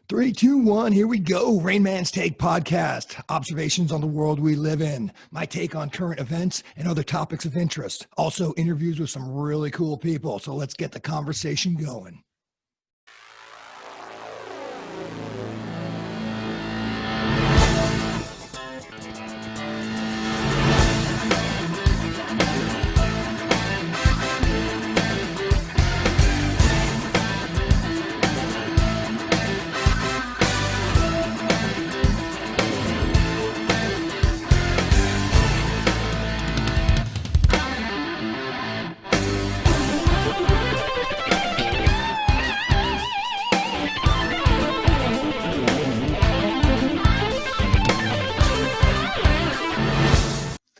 Three, two, one, here we go. Rainman's Take podcast. Observations on the world we live in. My take on current events and other topics of interest. Also, interviews with some really cool people. So let's get the conversation going.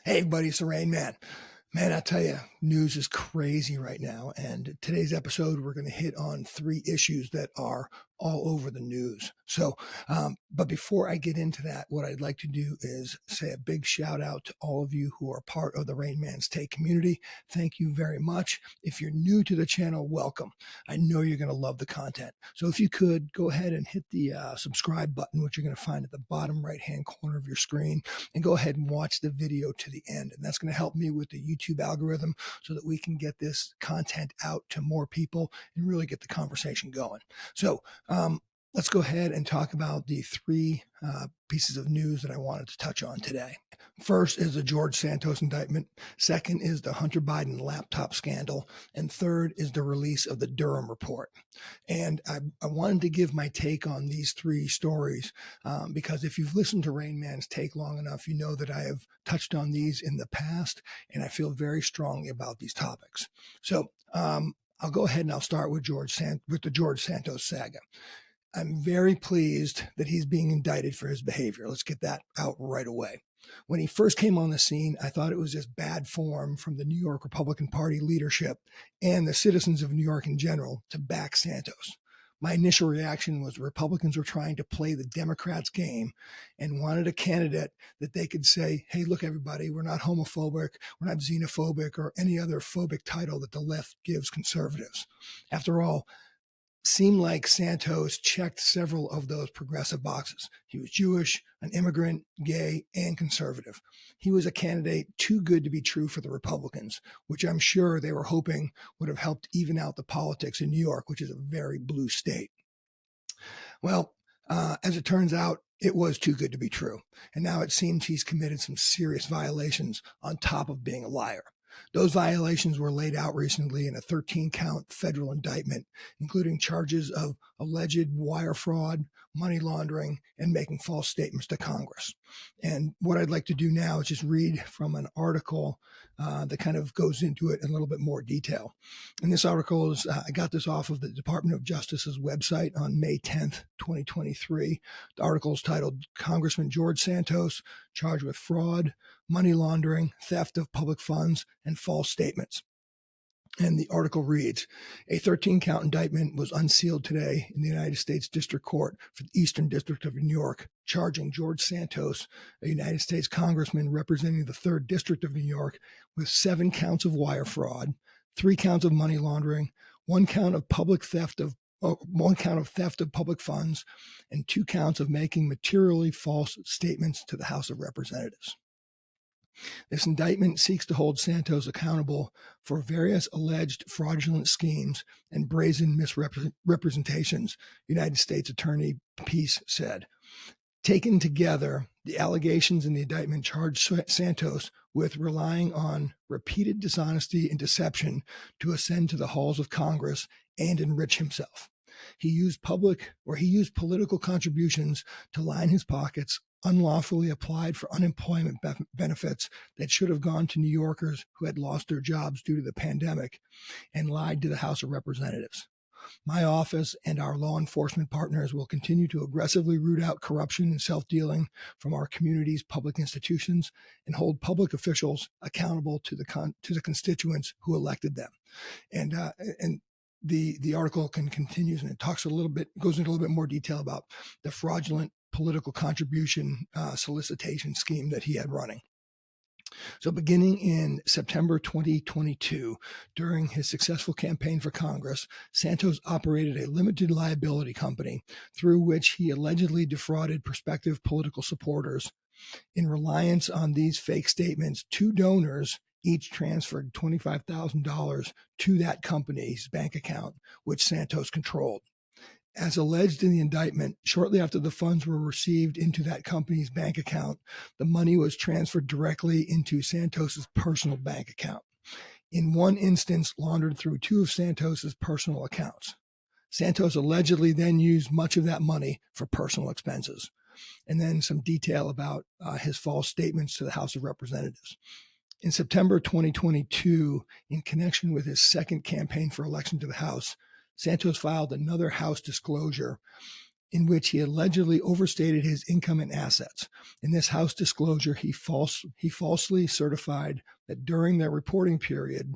Hey, everybody, it's the Rain Man. Man, I tell you, news is crazy right now. And today's episode, we're going to hit on three issues that are all over the news. But before I get into that, what I'd like to do is say a big shout out to all of you who are part of the Rainman's Take community. Thank you very much. If you're new to the channel, welcome. I know you're going to love the content. So if you could, go ahead and hit the subscribe button, which you're going to find at the bottom right-hand corner of your screen, and go ahead and watch the video to the end. And that's going to help me with the YouTube algorithm so that we can get this content out to more people and really get the conversation going. So let's go ahead and talk about the three pieces of news that I wanted to touch on today. First is the George Santos indictment. Second is the Hunter Biden laptop scandal. And third is the release of the Durham Report. And I wanted to give my take on these three stories because if you've listened to Rain Man's Take long enough, you know that I have touched on these in the past, and I feel very strongly about these topics. So I'll go ahead and I'll start with the George Santos saga. I'm very pleased that he's being indicted for his behavior. Let's get that out right away. When he first came on the scene, I thought it was just bad form from the New York Republican Party leadership and the citizens of New York in general to back Santos. My initial reaction was Republicans were trying to play the Democrats' game and wanted a candidate that they could say, hey, look, everybody, we're not homophobic, we're not xenophobic, or any other phobic title that the left gives conservatives. After all, seemed like Santos checked several of those progressive boxes. He was Jewish, an immigrant, gay, and conservative. He was a candidate too good to be true for the Republicans, which I'm sure they were hoping would have helped even out the politics in New York, which is a very blue state. Well, as it turns out, it was too good to be true. And now it seems he's committed some serious violations on top of being a liar. Those violations were laid out recently in a 13-count federal indictment, including charges of alleged wire fraud, money laundering, and making false statements to Congress. And what I'd like to do now is just read from an article that kind of goes into it in a little bit more detail. And this article is, I got this off of the Department of Justice's website on May 10th, 2023. The article is titled, Congressman George Santos charged with fraud, money laundering, theft of public funds, and false statements. And the article reads, a 13-count indictment was unsealed today in the United States District Court for the Eastern District of New York, charging George Santos, a United States congressman representing the 3rd District of New York, with 7 counts of wire fraud, 3 counts of money laundering, 1 count of theft of public funds, and 2 counts of making materially false statements to the House of Representatives. This indictment seeks to hold Santos accountable for various alleged fraudulent schemes and brazen misrepresentations, United States Attorney Peace said. Taken together, the allegations in the indictment charge Santos with relying on repeated dishonesty and deception to ascend to the halls of Congress and enrich himself. He used political contributions to line his pockets, unlawfully applied for unemployment benefits that should have gone to New Yorkers who had lost their jobs due to the pandemic, and lied to the House of Representatives. My office and our law enforcement partners will continue to aggressively root out corruption and self-dealing from our community's public institutions and hold public officials accountable to the constituents who elected them. And the article continues, and it goes into a little bit more detail about the fraudulent political contribution solicitation scheme that he had running. So, beginning in September 2022, during his successful campaign for Congress, Santos operated a limited liability company through which he allegedly defrauded prospective political supporters. In reliance on these fake statements, two donors each transferred $25,000 to that company's bank account, which Santos controlled. As alleged in the indictment, shortly after the funds were received into that company's bank account, the money was transferred directly into Santos's personal bank account. In one instance, laundered through two of Santos's personal accounts. Santos allegedly then used much of that money for personal expenses. And then some detail about his false statements to the House of Representatives. In September 2022, in connection with his second campaign for election to the House, Santos filed another House disclosure in which he allegedly overstated his income and assets. In this House disclosure, he falsely certified that during their reporting period,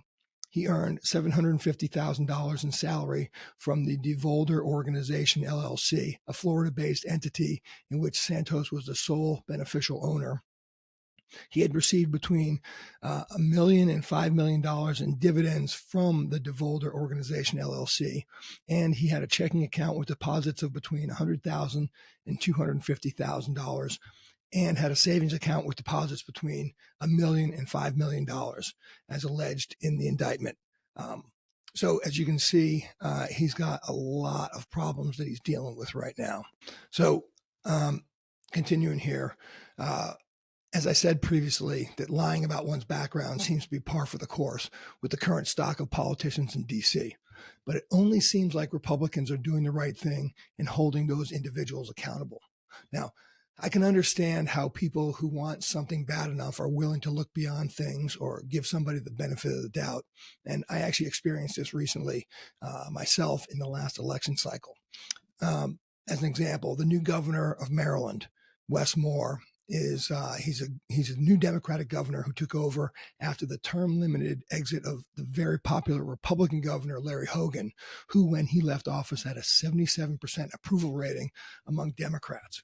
he earned $750,000 in salary from the DeVolder Organization, LLC, a Florida-based entity in which Santos was the sole beneficial owner. He had received between $1 million and $5 million in dividends from the DeVolder Organization, LLC, and he had a checking account with deposits of between $100,000 and $250,000, and had a savings account with deposits between $1 million and $5 million, as alleged in the indictment. So as you can see, he's got a lot of problems that he's dealing with right now. So continuing here, as I said previously, that lying about one's background seems to be par for the course with the current stock of politicians in D.C. But it only seems like Republicans are doing the right thing and holding those individuals accountable. Now, I can understand how people who want something bad enough are willing to look beyond things or give somebody the benefit of the doubt. And I actually experienced this recently myself in the last election cycle. As an example, the new governor of Maryland, Wes Moore, he's a new Democratic governor who took over after the term-limited exit of the very popular Republican governor, Larry Hogan, who, when he left office, had a 77% approval rating among Democrats.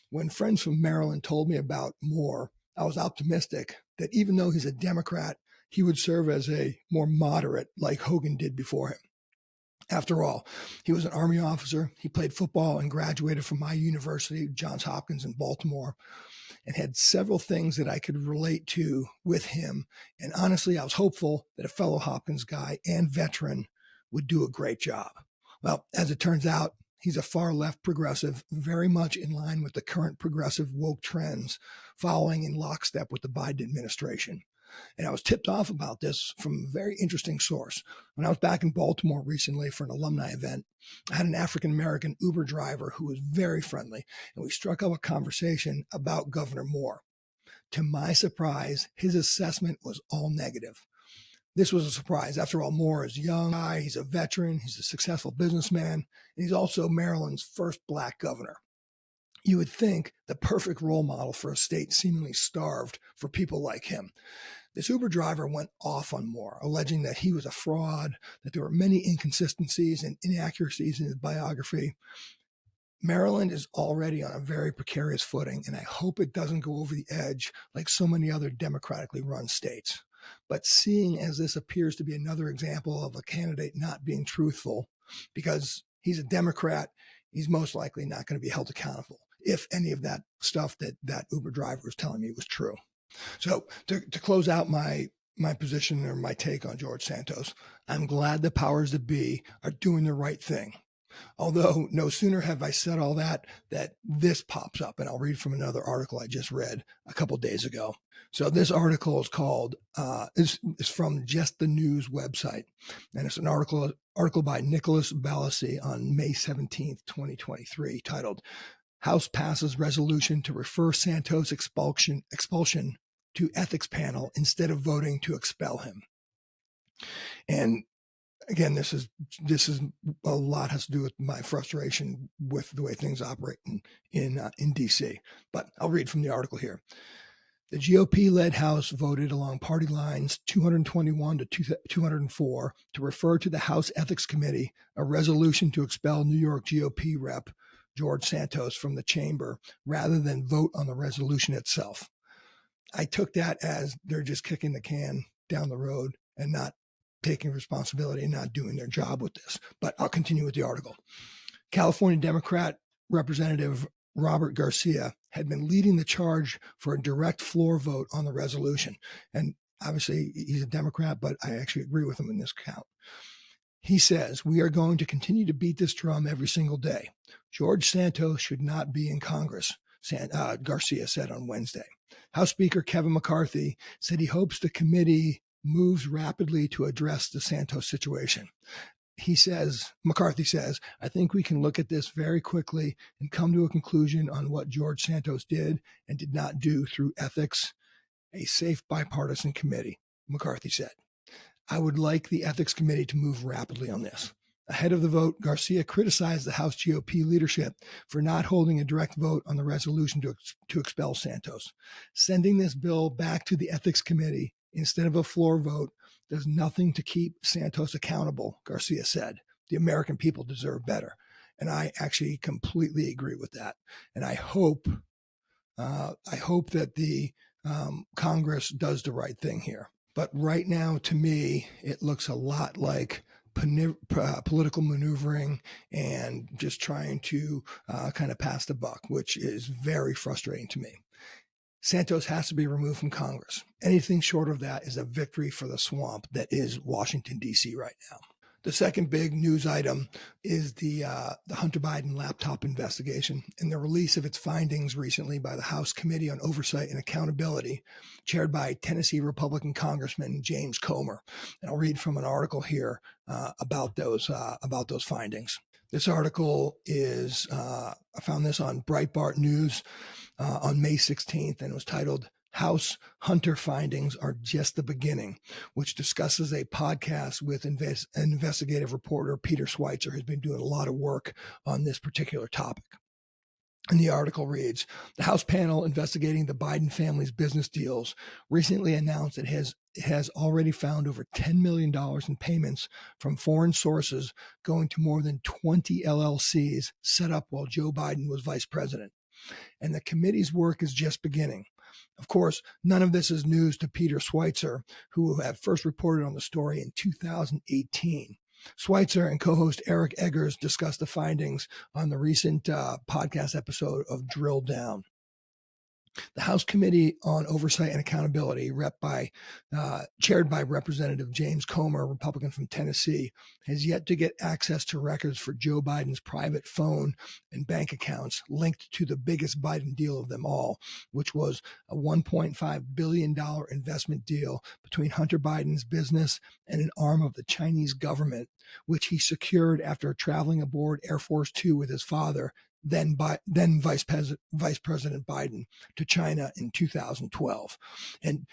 When friends from Maryland told me about Moore, I was optimistic that even though he's a Democrat, he would serve as a more moderate like Hogan did before him. After all, he was an Army officer. He played football and graduated from my university, Johns Hopkins in Baltimore, and had several things that I could relate to with him. And honestly, I was hopeful that a fellow Hopkins guy and veteran would do a great job. Well, as it turns out, he's a far left progressive, very much in line with the current progressive woke trends, following in lockstep with the Biden administration. And I was tipped off about this from a very interesting source. When I was back in Baltimore recently for an alumni event, I had an African-American Uber driver who was very friendly, and we struck up a conversation about Governor Moore. To my surprise, his assessment was all negative. This was a surprise. After all, Moore is a young guy, he's a veteran, he's a successful businessman, and he's also Maryland's first black governor. You would think the perfect role model for a state seemingly starved for people like him. This Uber driver went off on Moore, alleging that he was a fraud, that there were many inconsistencies and inaccuracies in his biography. Maryland is already on a very precarious footing, and I hope it doesn't go over the edge like so many other democratically run states. But seeing as this appears to be another example of a candidate not being truthful, because he's a Democrat, he's most likely not going to be held accountable if any of that stuff that Uber driver was telling me was true. So to close out my position or my take on George Santos, I'm glad the powers that be are doing the right thing. Although no sooner have I said all that this pops up, and I'll read from another article I just read a couple days ago. So this article is called, is from Just the News website, and it's an article by Nicholas Balassi on May 17th, 2023, titled, House Passes Resolution to Refer Santos Expulsion to Ethics Panel Instead of Voting to Expel Him. And again, this is a lot has to do with my frustration with the way things operate in DC. But I'll read from the article here. The GOP-led House voted along party lines 221 to 204 to refer to the House Ethics Committee a resolution to expel New York GOP rep George Santos from the chamber rather than vote on the resolution itself. I took that as they're just kicking the can down the road and not taking responsibility and not doing their job with this. But I'll continue with the article. California Democrat Representative Robert Garcia had been leading the charge for a direct floor vote on the resolution. And obviously, he's a Democrat, but I actually agree with him in this count. He says, "We are going to continue to beat this drum every single day. George Santos should not be in Congress," Garcia said on Wednesday. House Speaker Kevin McCarthy said he hopes the committee moves rapidly to address the Santos situation. McCarthy says, "I think we can look at this very quickly and come to a conclusion on what George Santos did and did not do through ethics, a safe bipartisan committee," McCarthy said. "I would like the ethics committee to move rapidly on this." Ahead of the vote, Garcia criticized the House GOP leadership for not holding a direct vote on the resolution to expel Santos. "Sending this bill back to the ethics committee instead of a floor vote does nothing to keep Santos accountable," Garcia said. "The American people deserve better." And I actually completely agree with that. And I hope that the Congress does the right thing here. But right now, to me, it looks a lot like political maneuvering and just trying to kind of pass the buck, which is very frustrating to me. Santos has to be removed from Congress. Anything short of that is a victory for the swamp that is Washington, D.C. right now. The second big news item is the Hunter Biden laptop investigation and the release of its findings recently by the House Committee on Oversight and Accountability, chaired by Tennessee Republican Congressman James Comer. And I'll read from an article here about those findings. This article is, I found this on Breitbart News on May 16th, and it was titled, "House Hunter Findings Are Just the Beginning," which discusses a podcast with investigative reporter Peter Schweitzer, who's been doing a lot of work on this particular topic. And the article reads, "The House panel investigating the Biden family's business deals recently announced it has already found over $10 million in payments from foreign sources going to more than 20 LLCs set up while Joe Biden was vice president. And the committee's work is just beginning." Of course, none of this is news to Peter Schweitzer, who had first reported on the story in 2018. Schweitzer and co-host Eric Eggers discussed the findings on the recent podcast episode of Drill Down. The House Committee on Oversight and Accountability, chaired by Representative James Comer, Republican from Tennessee, has yet to get access to records for Joe Biden's private phone and bank accounts linked to the biggest Biden deal of them all, which was a $1.5 billion investment deal between Hunter Biden's business and an arm of the Chinese government, which he secured after traveling aboard Air Force Two with his father, then Vice President Biden, to China in 2012. And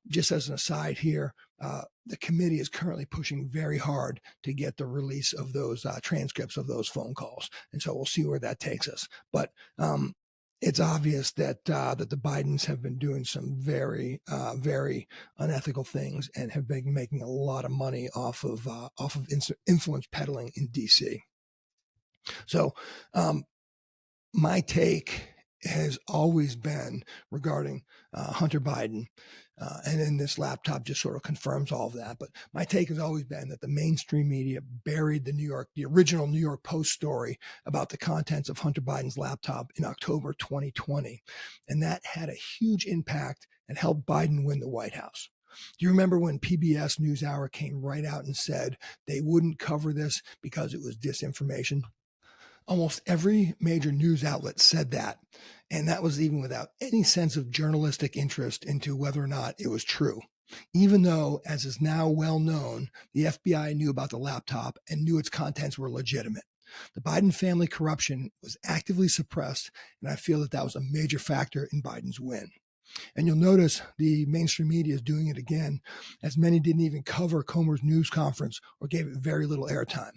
just as an aside here, the committee is currently pushing very hard to get the release of those transcripts of those phone calls. And so we'll see where that takes us. But it's obvious that the Bidens have been doing some very, very unethical things and have been making a lot of money off of influence peddling in D.C. So my take has always been regarding Hunter Biden, and then this laptop just sort of confirms all of that. But my take has always been that the mainstream media buried the original New York Post story about the contents of Hunter Biden's laptop in October 2020, and that had a huge impact and helped Biden win the White House. Do you remember when PBS NewsHour came right out and said they wouldn't cover this because it was disinformation? Almost every major news outlet said that, and that was even without any sense of journalistic interest into whether or not it was true. Even though, as is now well known, the FBI knew about the laptop and knew its contents were legitimate. The Biden family corruption was actively suppressed, and I feel that was a major factor in Biden's win. And you'll notice the mainstream media is doing it again, as many didn't even cover Comer's news conference or gave it very little airtime.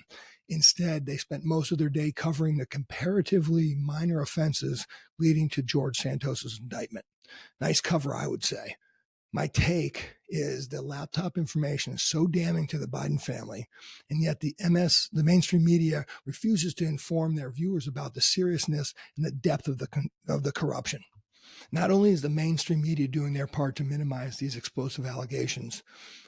Instead, they spent most of their day covering the comparatively minor offenses leading to George Santos's indictment. Nice cover, I would say. My take is the laptop information is so damning to the Biden family, and yet the mainstream media refuses to inform their viewers about the seriousness and the depth of the corruption. Not only is the mainstream media doing their part to minimize these explosive allegations,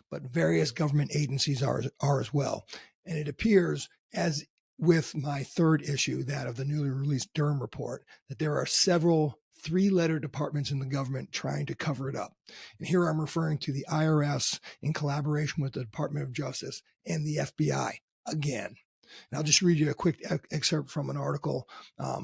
but various government agencies are as well. And it appears, as with my third issue, that of the newly released Durham Report, that there are several three-letter departments in the government trying to cover it up. And here I'm referring to the IRS in collaboration with the Department of Justice and the FBI again. And I'll just read you a quick excerpt from an article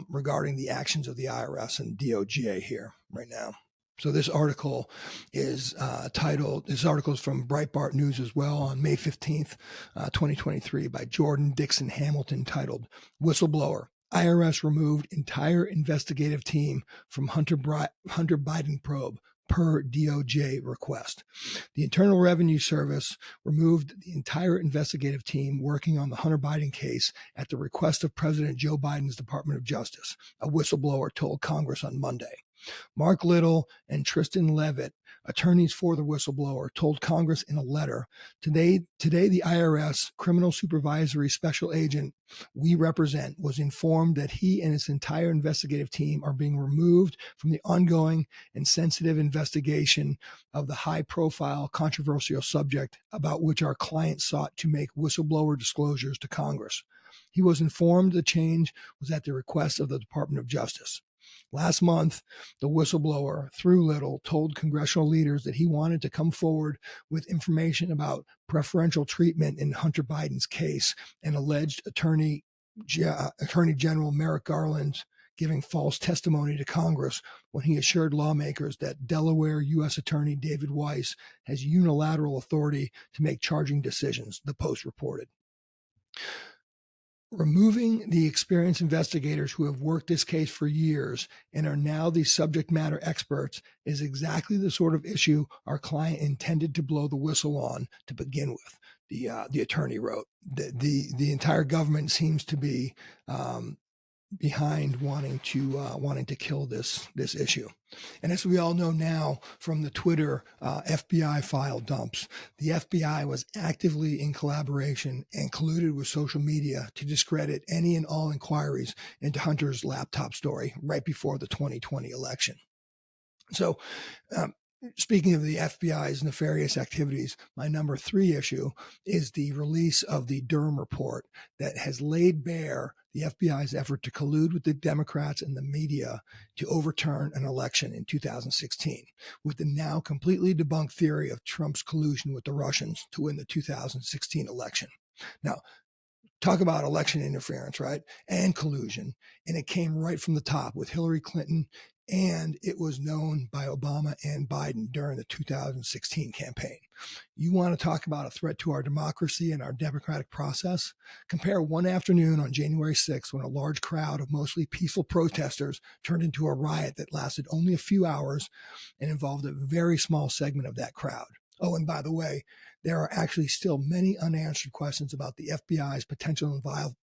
regarding the actions of the IRS and DOJ here right now. So this article is this article is from Breitbart News as well on May 15th, 2023 by Jordan Dixon Hamilton, titled "Whistleblower. IRS removed entire investigative team from Hunter Biden probe per DOJ request. The Internal Revenue Service removed the entire investigative team working on the Hunter Biden case at the request of President Joe Biden's Department of Justice," a whistleblower told Congress on Monday. Mark Little and Tristan Levitt, attorneys for the whistleblower, told Congress in a letter, Today the IRS Criminal Supervisory Special Agent we represent was informed that he and his entire investigative team are being removed from the ongoing and sensitive investigation of the high-profile controversial subject about which our client sought to make whistleblower disclosures to Congress. He was informed the change was at the request of the Department of Justice. Last month, the whistleblower, through Little, told congressional leaders that he wanted to come forward with information about preferential treatment in Hunter Biden's case and alleged Attorney General Merrick Garland giving false testimony to Congress when he assured lawmakers that Delaware U.S. Attorney David Weiss has unilateral authority to make charging decisions, the Post reported. Removing the experienced investigators who have worked this case for years and are now the subject matter experts is exactly the sort of issue our client intended to blow the whistle on to begin with, the attorney wrote. The entire government seems to be behind wanting to kill this issue. And as we all know now from the Twitter FBI file dumps, the FBI was actively in collaboration and colluded with social media to discredit any and all inquiries into Hunter's laptop story right before the 2020 election. So, speaking of the FBI's nefarious activities, my number 3 issue is the release of the Durham Report that has laid bare the FBI's effort to collude with the Democrats and the media to overturn an election in 2016, with the now completely debunked theory of Trump's collusion with the Russians to win the 2016 election. Now, talk about election interference, right? And collusion. And it came right from the top with Hillary Clinton, and it was known by Obama and Biden during the 2016 campaign. You want to talk about a threat to our democracy and our democratic process? Compare one afternoon on January 6th when a large crowd of mostly peaceful protesters turned into a riot that lasted only a few hours and involved a very small segment of that crowd. Oh, and by the way, there are actually still many unanswered questions about the FBI's potential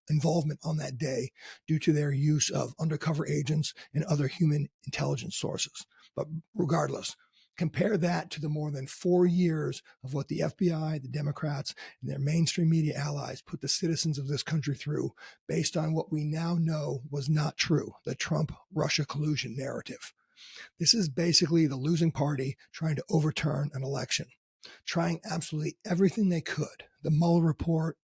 involvement on that day due to their use of undercover agents and other human intelligence sources. But regardless, compare that to the more than 4 years of what the FBI, the Democrats, and their mainstream media allies put the citizens of this country through based on what we now know was not true, the Trump-Russia collusion narrative. This is basically the losing party trying to overturn an election, trying absolutely everything they could. The Mueller report,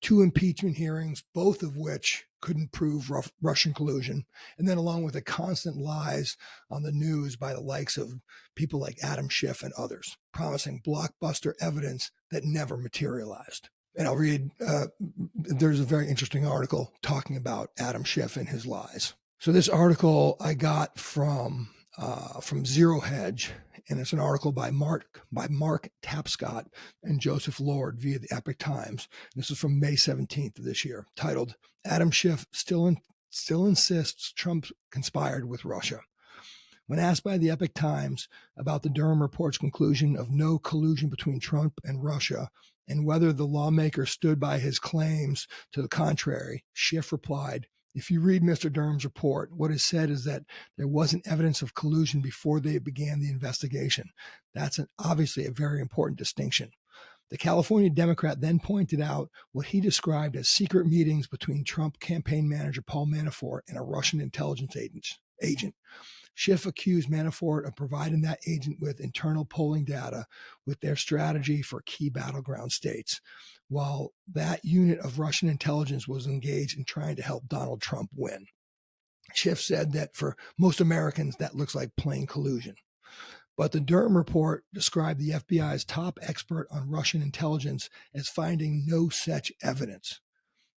2 impeachment hearings, both of which couldn't prove Russian collusion, and then along with the constant lies on the news by the likes of people like Adam Schiff and others, promising blockbuster evidence that never materialized. And I'll read, there's a very interesting article talking about Adam Schiff and his lies. So this article I got from Zero Hedge, and it's an article by Mark Tapscott and Joseph Lord via the Epoch Times. This is from May 17th of this year, titled "Adam Schiff Still Insists Trump Conspired with Russia." When asked by the Epoch Times about the Durham Report's conclusion of no collusion between Trump and Russia and whether the lawmaker stood by his claims to the contrary, Schiff replied, "If you read Mr. Durham's report, what is said is that there wasn't evidence of collusion before they began the investigation. That's obviously a very important distinction." The California Democrat then pointed out what he described as secret meetings between Trump campaign manager Paul Manafort and a Russian intelligence agent. Schiff accused Manafort of providing that agent with internal polling data with their strategy for key battleground states, while that unit of Russian intelligence was engaged in trying to help Donald Trump win. Schiff said that for most Americans, that looks like plain collusion. But the Durham Report described the FBI's top expert on Russian intelligence as finding no such evidence.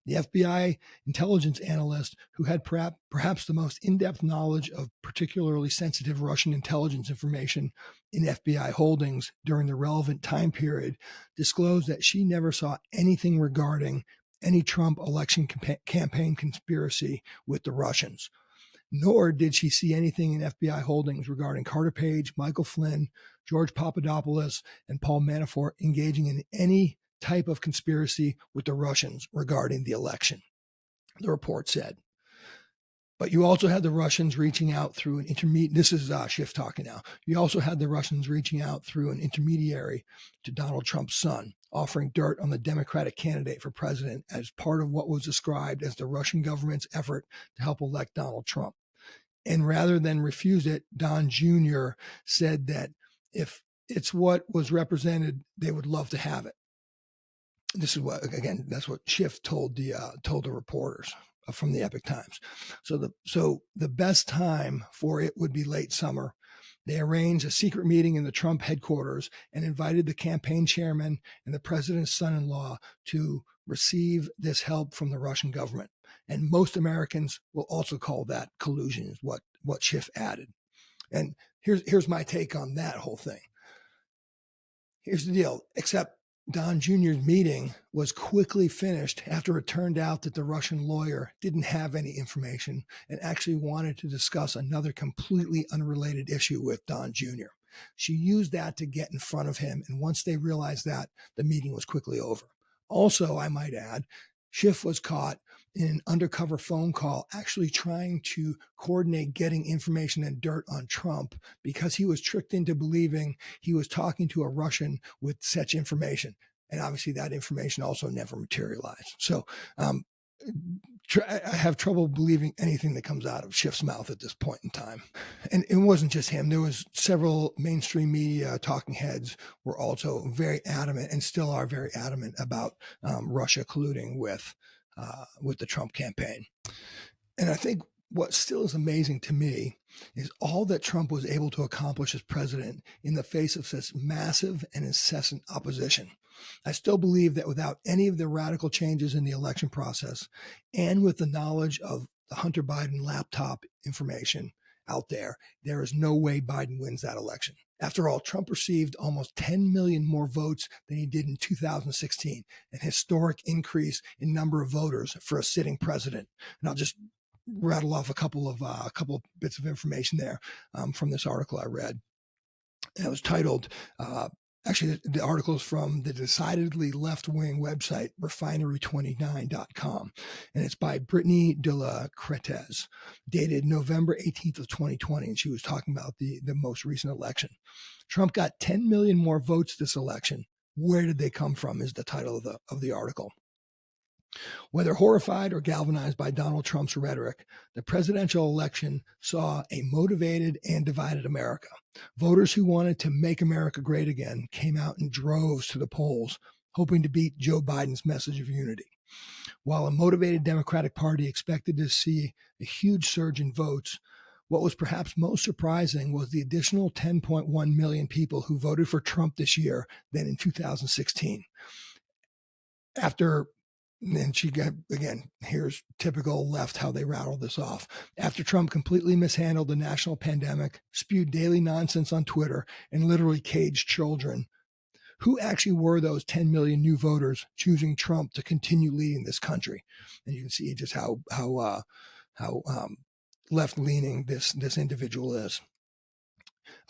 The FBI intelligence analyst, who had perhaps the most in-depth knowledge of particularly sensitive Russian intelligence information in FBI holdings during the relevant time period, disclosed that she never saw anything regarding any Trump election campaign conspiracy with the Russians. Nor did she see anything in FBI holdings regarding Carter Page, Michael Flynn, George Papadopoulos, and Paul Manafort engaging in any type of conspiracy with the Russians regarding the election, the report said. But you also had the Russians reaching out through an intermediate. This is Schiff talking now. You also had the Russians reaching out through an intermediary to Donald Trump's son, offering dirt on the Democratic candidate for president as part of what was described as the Russian government's effort to help elect Donald Trump. And rather than refuse it, Don Jr. said that if it's what was represented, they would love to have it. This is what, again, that's what Schiff told the reporters from the Epoch Times. So the best time for it would be late summer. They arranged a secret meeting in the Trump headquarters and invited the campaign chairman and the president's son-in-law to receive this help from the Russian government. And most Americans will also call that collusion, is what Schiff added. And here's my take on that whole thing. Here's the deal, except Don Jr.'s meeting was quickly finished after it turned out that the Russian lawyer didn't have any information and actually wanted to discuss another completely unrelated issue with Don Jr. She used that to get in front of him, and once they realized that, the meeting was quickly over. Also, I might add, Schiff was caught in an undercover phone call actually trying to coordinate getting information and dirt on Trump because he was tricked into believing he was talking to a Russian with such information. And obviously that information also never materialized. So I have trouble believing anything that comes out of Schiff's mouth at this point in time. And it wasn't just him. There was several mainstream media talking heads were also very adamant and still are very adamant about Russia colluding with the Trump campaign. And I think what still is amazing to me is all that Trump was able to accomplish as president in the face of such massive and incessant opposition. I still believe that without any of the radical changes in the election process and with the knowledge of the Hunter Biden laptop information out there, there is no way Biden wins that election. After all, Trump received almost 10 million more votes than he did in 2016, an historic increase in number of voters for a sitting president. And I'll just rattle off a couple of bits of information there from this article I read. And it was titled, actually, the article is from the decidedly left-wing website, refinery29.com. And it's by Brittany de la Cretez, dated November 18th of 2020. And she was talking about the most recent election. Trump got 10 million more votes this election. Where did they come from is the title of the article. Whether horrified or galvanized by Donald Trump's rhetoric, the presidential election saw a motivated and divided America. Voters who wanted to make America great again came out in droves to the polls, hoping to beat Joe Biden's message of unity. While a motivated Democratic Party expected to see a huge surge in votes, what was perhaps most surprising was the additional 10.1 million people who voted for Trump this year than in 2016. And she got, again, here's typical left, how they rattle this off. After Trump completely mishandled the national pandemic, spewed daily nonsense on Twitter, and literally caged children, who actually were those 10 million new voters choosing Trump to continue leading this country? And you can see just how left-leaning this individual is.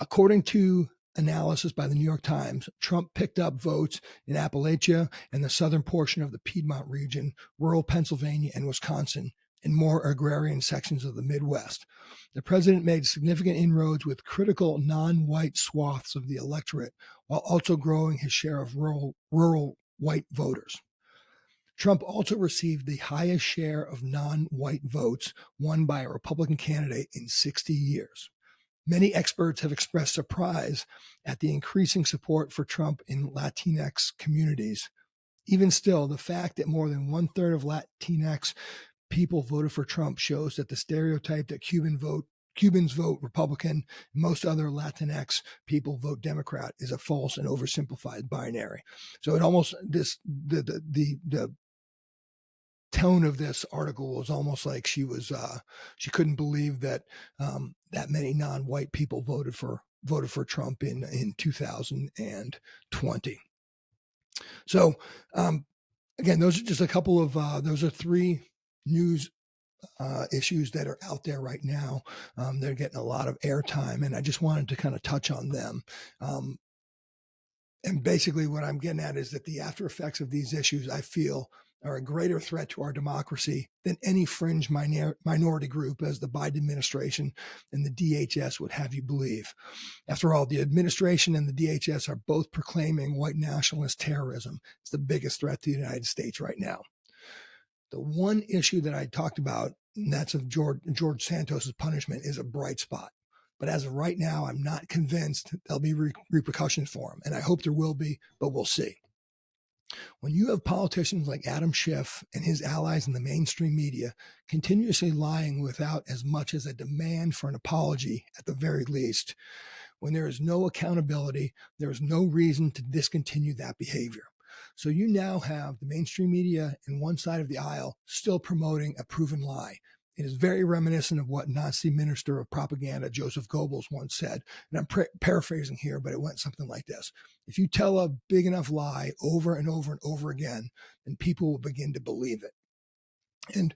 According to analysis by the New York Times, Trump picked up votes in Appalachia and the southern portion of the Piedmont region, rural Pennsylvania and Wisconsin, and more agrarian sections of the Midwest. The president made significant inroads with critical non-white swaths of the electorate, while also growing his share of rural white voters. Trump also received the highest share of non-white votes won by a Republican candidate in 60 years. Many experts have expressed surprise at the increasing support for Trump in Latinx communities. Even still, the fact that more than 1/3 of Latinx people voted for Trump shows that the stereotype that Cubans vote Republican, most other Latinx people vote Democrat is a false and oversimplified binary. So it almost the tone of this article was almost like she couldn't believe that that many non-white people voted for Trump in 2020. So again, those are just a couple of those are three news issues that are out there right now. They're getting a lot of airtime, and I just wanted to kind of touch on them. And basically what I'm getting at is that the after effects of these issues, I feel, are a greater threat to our democracy than any fringe minority group, as the Biden administration and the DHS would have you believe. After all, the administration and the DHS are both proclaiming white nationalist terrorism. It's the biggest threat to the United States right now. The one issue that I talked about, and that's of George Santos' punishment, is a bright spot. But as of right now, I'm not convinced there'll be repercussions for him. And I hope there will be, but we'll see. When you have politicians like Adam Schiff and his allies in the mainstream media continuously lying without as much as a demand for an apology at the very least, when there is no accountability, there is no reason to discontinue that behavior. So you now have the mainstream media in one side of the aisle still promoting a proven lie. It is very reminiscent of what Nazi minister of propaganda Joseph Goebbels once said. And I'm paraphrasing here, but it went something like this. If you tell a big enough lie over and over and over again, then people will begin to believe it. And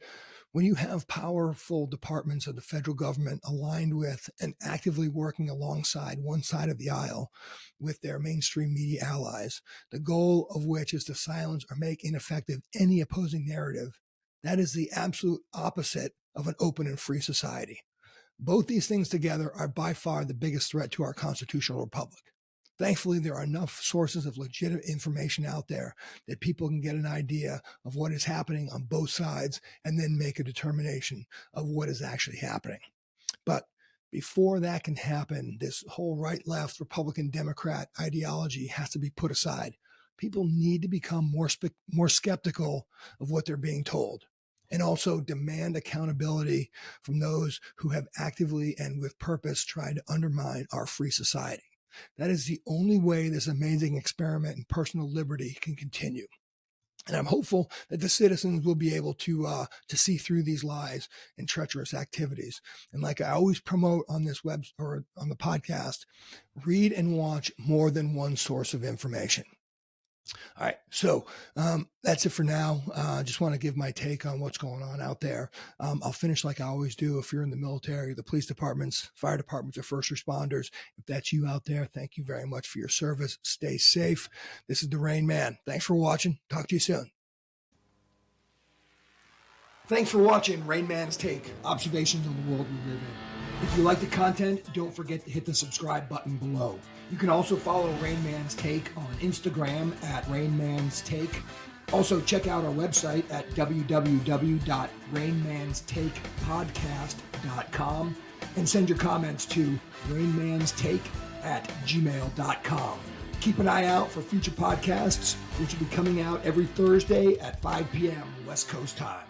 when you have powerful departments of the federal government aligned with and actively working alongside one side of the aisle with their mainstream media allies, the goal of which is to silence or make ineffective any opposing narrative, that is the absolute opposite of an open and free society. Both these things together are by far the biggest threat to our constitutional republic. Thankfully, there are enough sources of legitimate information out there that people can get an idea of what is happening on both sides and then make a determination of what is actually happening. But before that can happen, this whole right, left, Republican, Democrat ideology has to be put aside. People need to become more skeptical of what they're being told, and also demand accountability from those who have actively and with purpose tried to undermine our free society. That is the only way this amazing experiment in personal liberty can continue. And I'm hopeful that the citizens will be able to see through these lies and treacherous activities. And like I always promote on this web or on the podcast, read and watch more than one source of information. All right, so that's it for now. Just want to give my take on what's going on out there. I'll finish like I always do. If you're in the military, the police departments, fire departments, or first responders, if that's you out there, thank you very much for your service. Stay safe. This is the Rain Man. Thanks for watching. Talk to you soon. Thanks for watching Rain Man's Take, observations on the world we live in. If you like the content, don't forget to hit the subscribe button below. You can also follow Rain Man's Take on Instagram at Rain Man's Take. Also, check out our website at www.rainmanstakepodcast.com and send your comments to rainmanstake@gmail.com. Keep an eye out for future podcasts, which will be coming out every Thursday at 5 p.m. West Coast time.